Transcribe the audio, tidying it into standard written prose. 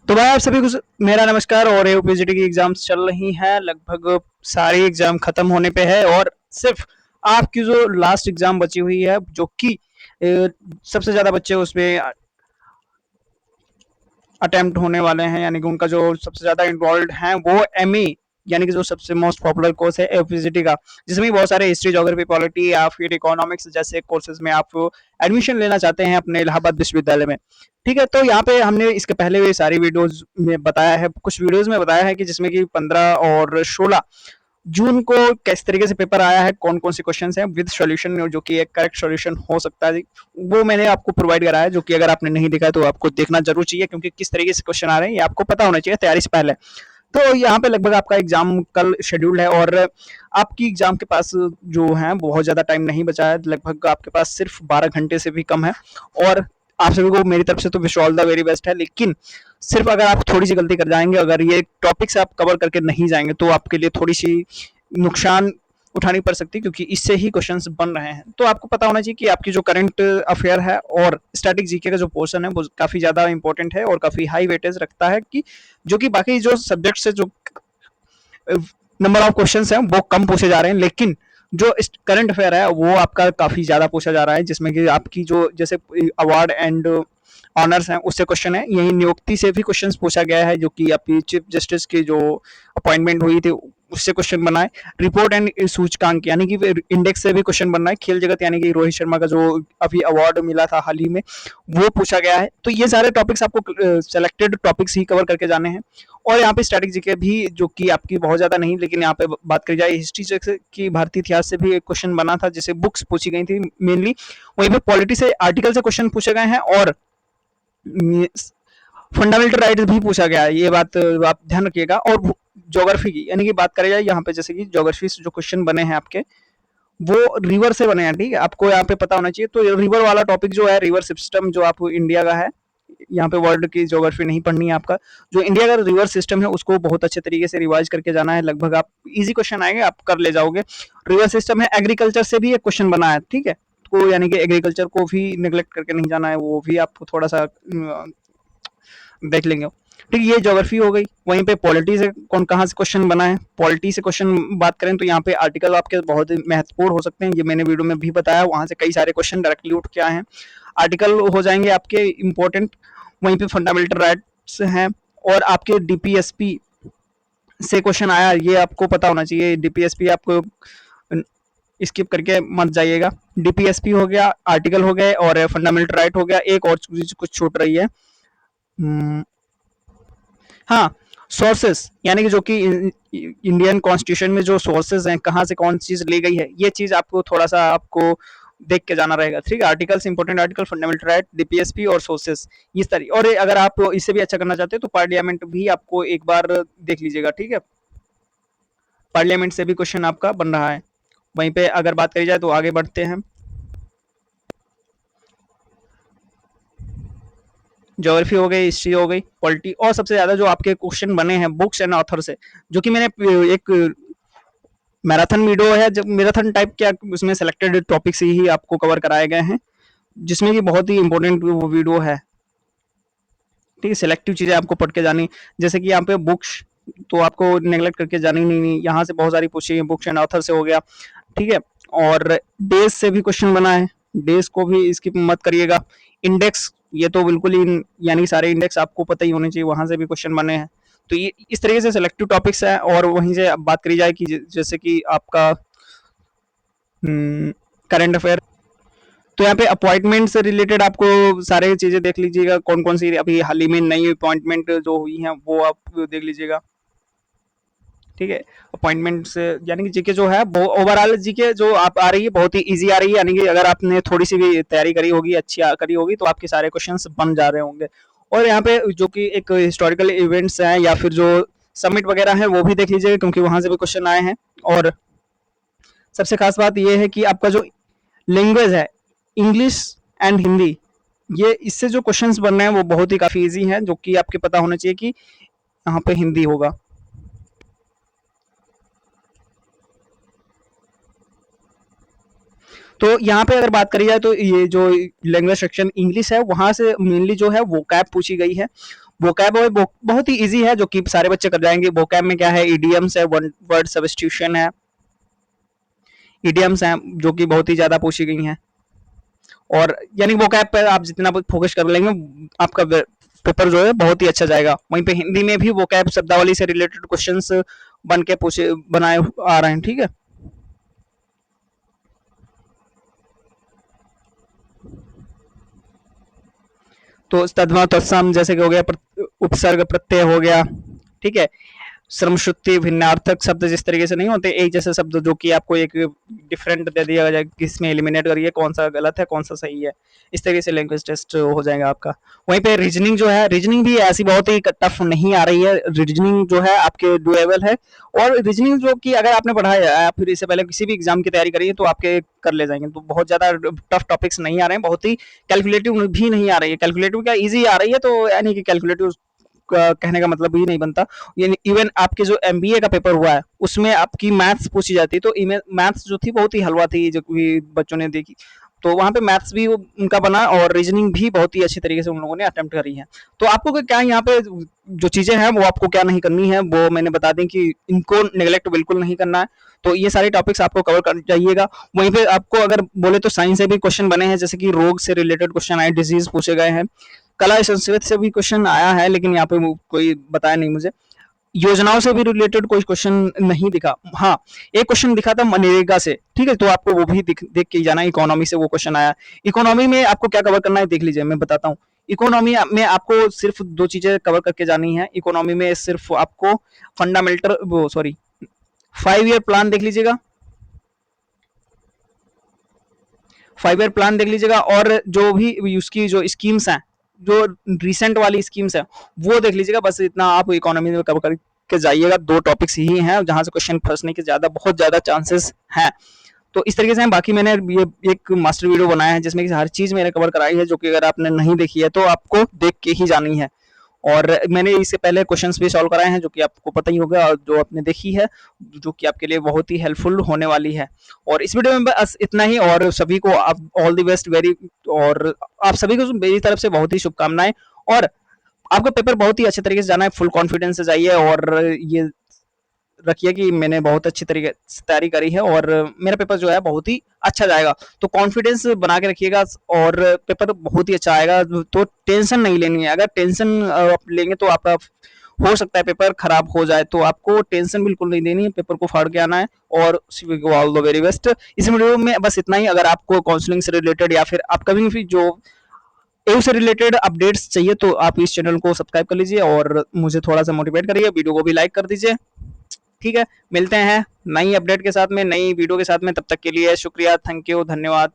तो भाई आप सभी को मेरा नमस्कार। और यूपीएससी की एग्जाम्स चल रही हैं, लगभग सारी एग्जाम खत्म होने पे है और सिर्फ आपकी जो लास्ट एग्जाम बची हुई है जो कि सबसे ज्यादा बच्चे उसमें अटेम्प्ट होने वाले हैं, यानी कि उनका जो सबसे ज्यादा इन्वॉल्व हैं वो एमई, यानी कि जो सबसे मोस्ट पॉपुलर कोर्स है यूपीएससी का, जिसमें बहुत सारे हिस्ट्री, ज्योग्राफी, पॉलिटी या फिर इकोनॉमिक्स जैसे कोर्सेज में आप एडमिशन लेना चाहते हैं अपने इलाहाबाद विश्वविद्यालय में। ठीक है, तो यहाँ पे हमने इसके पहले भी सारी वीडियोज में बताया है, कुछ वीडियोज में बताया है कि जिसमें कि 15 और 16 जून को किस तरीके से पेपर आया है, कौन कौन से क्वेश्चन हैं विद सॉल्यूशन, जो कि एक करेक्ट सॉल्यूशन हो सकता है, वो मैंने आपको प्रोवाइड कराया है, जो कि अगर आपने नहीं देखा है तो आपको देखना जरूर चाहिए, क्योंकि किस तरीके से क्वेश्चन आ रहे हैं ये आपको पता होना चाहिए तैयारी से पहले। तो यहाँ पे लगभग आपका एग्जाम कल शेड्यूल है और आपकी एग्जाम के पास जो है बहुत ज़्यादा टाइम नहीं बचा है, लगभग आपके पास सिर्फ 12 घंटे से भी कम है। और आप सभी को मेरी तरफ से तो wish all the very best है, लेकिन सिर्फ अगर आप थोड़ी सी गलती कर जाएंगे, अगर ये टॉपिक्स आप कवर करके नहीं जाएंगे तो आपके लिए थोड़ी सी नुकसान उठानी पड़ सकती है, क्योंकि इससे ही क्वेश्चंस बन रहे हैं। तो आपको पता होना चाहिए कि आपकी जो करंट अफेयर है और स्टैटिक जीके का जो पोर्शन है वो काफ़ी ज़्यादा इंपॉर्टेंट है और काफ़ी हाई वेटेज रखता है, कि जो कि बाकी जो सब्जेक्ट से जो नंबर ऑफ क्वेश्चन हैं वो कम पूछे जा रहे हैं, लेकिन जो करंट अफेयर है वो आपका काफ़ी ज़्यादा पूछा जा रहा है, जिसमें कि आपकी जो जैसे अवार्ड एंड ऑनर्स हैं उससे क्वेश्चन है, यही नियुक्ति से भी क्वेश्चन पूछा गया है, जो कि आपकी चीफ जस्टिस की जो अपॉइंटमेंट हुई थी उससे क्वेश्चन बना है। रिपोर्ट एंड सूचकांक यानी कि इंडेक्स से भी क्वेश्चन बन रहा है। खेल जगत यानी कि रोहित शर्मा का जो अभी अवार्ड मिला था हाल ही में, वो पूछा गया है। तो ये सारे टॉपिक्स आपको सेलेक्टेड टॉपिक्स ही कवर करके जाने हैं। और यहाँ पे स्ट्रैटेजी के भी, जो कि आपकी बहुत ज़्यादा नहीं, लेकिन यहाँ पे बात करी जाए हिस्ट्री से की भारतीय इतिहास से भी एक क्वेश्चन बना था, जिसे बुक्स पूछी गई थी मेनली। वहीं पे पॉलिटी से आर्टिकल से क्वेश्चन पूछे गए हैं और फंडामेंटल राइट्स भी पूछा गया है, ये बात आप ध्यान रखिएगा। और ज्योग्राफी की यानी कि बात करें जाए यहाँ पे, जैसे कि ज्योग्राफी से जो क्वेश्चन बने हैं आपके, वो रिवर से बने हैं। ठीक है, आपको यहाँ पे पता होना चाहिए। तो रिवर वाला टॉपिक जो है, रिवर सिस्टम जो आप इंडिया का है, यहाँ पे वर्ल्ड की ज्योग्राफी नहीं पढ़नी है आपका। जो इंडिया का रिवर सिस्टम है उसको बहुत अच्छे तरीके से रिवाइज करके जाना है। लगभग आप इजी क्वेश्चन आएंगे, आप कर ले जाओगे। रिवर सिस्टम है, एग्रीकल्चर से भी एक क्वेश्चन बना है। ठीक है, तो यानी कि एग्रीकल्चर को भी निगलेक्ट करके नहीं जाना है, वो भी आप थोड़ा सा देख लेंगे। ठीक है, ये ज्योग्राफी हो गई। वहीं पे पॉलिटी से कौन कहाँ से क्वेश्चन बना है, पॉलिटी से क्वेश्चन बात करें तो यहाँ पे आर्टिकल आपके बहुत महत्वपूर्ण हो सकते हैं, ये मैंने वीडियो में भी बताया, वहां से कई सारे क्वेश्चन डायरेक्टली उठ के आए हैं, आर्टिकल हो जाएंगे आपके इंपॉर्टेंट। वहीं पे फंडामेंटल राइट्स हैं और आपके डीपीएसपी से क्वेश्चन आया, ये आपको पता होना चाहिए। डीपीएसपी आपको स्किप करके मत जाइएगा। डीपीएसपी हो गया, आर्टिकल हो गए और फंडामेंटल राइट हो गया। एक और चीज कुछ छूट रही है, हाँ, सोर्सेस, यानी कि जो कि इंडियन कॉन्स्टिट्यूशन में जो सोर्सेज हैं, कहाँ से कौन चीज ली गई है, ये चीज आपको थोड़ा सा आपको देख के जाना रहेगा। ठीक है, articles, important article, fundamental right, DPSP और सोर्सेस, इस तरह। और अगर आप इससे भी अच्छा करना चाहते हैं तो पार्लियामेंट भी आपको एक बार देख लीजिएगा। ठीक है, पार्लियामेंट से भी क्वेश्चन आपका बन रहा है। वहीं पे अगर बात करी जाए तो आगे बढ़ते हैं। ज्योग्राफी हो गई, हिस्ट्री हो गई, पॉलिटी, और सबसे ज्यादा जो आपके क्वेश्चन बने हैं बुक्स एंड ऑथर से, जो कि मैंने एक मैराथन वीडियो है, जब मैराथन टाइप के उसमें सेलेक्टेड टॉपिक्स ही आपको कवर कराए गए हैं, जिसमें कि बहुत ही इंपॉर्टेंट वो वीडियो है। ठीक है, सिलेक्टिव चीजें आपको पढ़ के जानी, जैसे कि यहाँ पे बुक्स तो आपको नेगलेक्ट करके जानी नहीं, यहाँ से बहुत सारी पूछी है, बुक्स एंड ऑथर से हो गया। ठीक है, और डेज से भी क्वेश्चन बना है, डेज को भी स्किप मत करिएगा। इंडेक्स, ये तो बिल्कुल ही, यानी सारे इंडेक्स आपको पता ही होने चाहिए, वहां से भी क्वेश्चन बने हैं। तो ये इस तरीके से सिलेक्टिव टॉपिक्स है। और वहीं से अब बात करी जाए कि जैसे कि आपका करंट अफेयर, तो यहाँ पे अपॉइंटमेंट से रिलेटेड आपको सारे चीजें देख लीजिएगा, कौन कौन सी अभी हाल ही में नई अपॉइंटमेंट जो हुई हैं वो आप देख लीजिएगा। ठीक है, अपॉइंटमेंट से यानी कि जीके जो है वो ओवरऑल जीके जो आप आ रही है बहुत ही इजी आ रही है, यानी कि अगर आपने थोड़ी सी भी तैयारी करी होगी, अच्छी करी होगी, तो आपके सारे क्वेश्चंस बन जा रहे होंगे। और यहाँ पे जो कि एक हिस्टोरिकल इवेंट्स हैं या फिर जो समिट वगैरह है वो भी देख लीजिएगा, क्योंकि वहां से भी क्वेश्चन आए हैं। और सबसे खास बात यह है कि आपका जो लैंग्वेज है, इंग्लिश एंड हिंदी, ये इससे जो क्वेश्चंस बन रहे हैं वो बहुत ही काफी इजी हैं, जो कि आपके पता होना चाहिए कि यहाँ पे हिंदी होगा। तो यहाँ पे अगर बात करी जाए तो ये जो लैंग्वेज सेक्शन इंग्लिश है, वहां से मेनली जो है वो कैप पूछी गई है। वोकैब बहुत ही इजी है, जो कि सारे बच्चे कर जाएंगे। वोकैब में क्या है, ईडीएम्स है, वन वर्ड सब्स्टिट्यूशन है, ईडीएम्स हैं जो कि बहुत ही ज्यादा पूछी गई हैं। और यानी वोकैब पर आप जितना फोकस कर लेंगे, आपका पेपर जो है बहुत ही अच्छा जाएगा। वहीं पे हिंदी में भी वोकैब शब्दावली से रिलेटेड क्वेश्चंस बन के पूछे बनाए आ रहे हैं, ठीक है। तो तद्भव तत्सम जैसे कि हो गया, उपसर्ग प्रत्यय हो गया, ठीक है। श्रमश्रुति भिन्नार्थक शब्द जिस तरीके से नहीं होते एक जैसे शब्द, जो कि आपको एक डिफरेंट दे दिया जाए कि इसमें एलिमिनेट करिए कौन सा गलत है कौन सा सही है। इस तरीके से लैंग्वेज टेस्ट हो जाएगा आपका। वहीं पे रीजनिंग जो है, रीजनिंग भी ऐसी बहुत ही टफ नहीं आ रही है। रीजनिंग जो है आपके डुएबल है। और रीजनिंग जो कि अगर आपने पढ़ा है या फिर इससे पहले किसी भी एग्जाम की तैयारी करी है तो आपके कर ले जाएंगे। तो बहुत ज्यादा टफ टॉपिक्स नहीं आ रहे हैं, बहुत ही कैलकुलेटिव भी नहीं आ रही है। कैलकुलेटिव क्या ईजी आ रही है, तो यानी कि कैलकुलेटिव कहने का मतलब ही नहीं बनता। इवन आपके जो एमबीए का पेपर हुआ है उसमें आपकी मैथ्स पूछी जाती है, तो मैथ्स जो थी बहुत ही हलवा थी, जो कि बच्चों ने देखी। तो वहां पे मैथ्स भी उनका बना और रीजनिंग भी बहुत ही अच्छी तरीके से उन लोगों ने अटेम्प्ट करी है। तो आपको क्या यहाँ पे जो चीजें हैं वो आपको क्या नहीं करनी है, वो मैंने बता दें कि इनको निगलेक्ट बिल्कुल नहीं करना है। तो ये सारे टॉपिक्स आपको कवर कर जाइएगा। वहीं पे आपको अगर बोले तो साइंस से भी क्वेश्चन बने हैं, जैसे कि रोग से रिलेटेड क्वेश्चन आए, डिजीज पूछे गए हैं। कला संस्कृत से भी क्वेश्चन आया है, लेकिन यहाँ पे कोई बताया नहीं मुझे। योजनाओं से भी रिलेटेड कोई क्वेश्चन नहीं दिखा। हाँ, एक क्वेश्चन दिखा था मनरेगा से, ठीक है, तो आपको वो भी देख के ही जाना। इकोनॉमी से वो क्वेश्चन आया। इकोनॉमी में आपको क्या कवर करना है देख लीजिए, मैं बताता हूँ। इकोनॉमी में आपको सिर्फ दो चीजें कवर करके जानी है। इकोनॉमी में सिर्फ आपको फंडामेंटल, वो सॉरी, 5 ईयर प्लान देख लीजिएगा। 5 ईयर प्लान देख लीजिएगा, और जो भी उसकी जो स्कीम्स हैं, जो रिसेंट वाली स्कीम्स हैं, वो देख लीजिएगा। बस इतना आप इकोनॉमी में कवर करके जाइएगा। दो टॉपिक्स ही हैं जहां से क्वेश्चन फंसने के ज्यादा बहुत ज्यादा चांसेस हैं। तो इस तरीके से हैं। बाकी मैंने ये एक मास्टर वीडियो बनाया है जिसमें कि हर चीज मैंने कवर कराई है, जो कि अगर आपने नहीं देखी है तो आपको देख के ही जानी है। और मैंने इससे पहले क्वेश्चंस भी सॉल्व कराए हैं, जो कि आपको पता ही होगा, और जो आपने देखी है, जो कि आपके लिए बहुत ही हेल्पफुल होने वाली है। और इस वीडियो में बस इतना ही। और सभी को आप ऑल द बेस्ट वेरी, और आप सभी को मेरी तरफ से बहुत ही शुभकामनाएं। और आपका पेपर बहुत ही अच्छे तरीके से जाना है, फुल कॉन्फिडेंस से जाइए। और ये रखिए कि मैंने बहुत अच्छी तरीके से तैयारी करी है और मेरा पेपर जो है बहुत ही अच्छा जाएगा। तो कॉन्फिडेंस बना के रखिएगा, और पेपर बहुत ही अच्छा आएगा। तो टेंशन नहीं लेनी है। अगर टेंशन आप लेंगे तो आपका हो सकता है पेपर खराब हो जाए। तो आपको टेंशन बिल्कुल नहीं देनी है, पेपर को फाड़ के आना है। और ऑल द वेरी बेस्ट। इस वीडियो में बस इतना ही। अगर आपको काउंसलिंग से रिलेटेड या फिर अपकमिंग भी जो एव से रिलेटेड अपडेट्स चाहिए तो आप इस चैनल को सब्सक्राइब कर लीजिए और मुझे थोड़ा सा मोटिवेट करिए। वीडियो को भी लाइक कर दीजिए, ठीक है। मिलते हैं नई अपडेट के साथ में, नई वीडियो के साथ में। तब तक के लिए शुक्रिया, थैंक यू, धन्यवाद।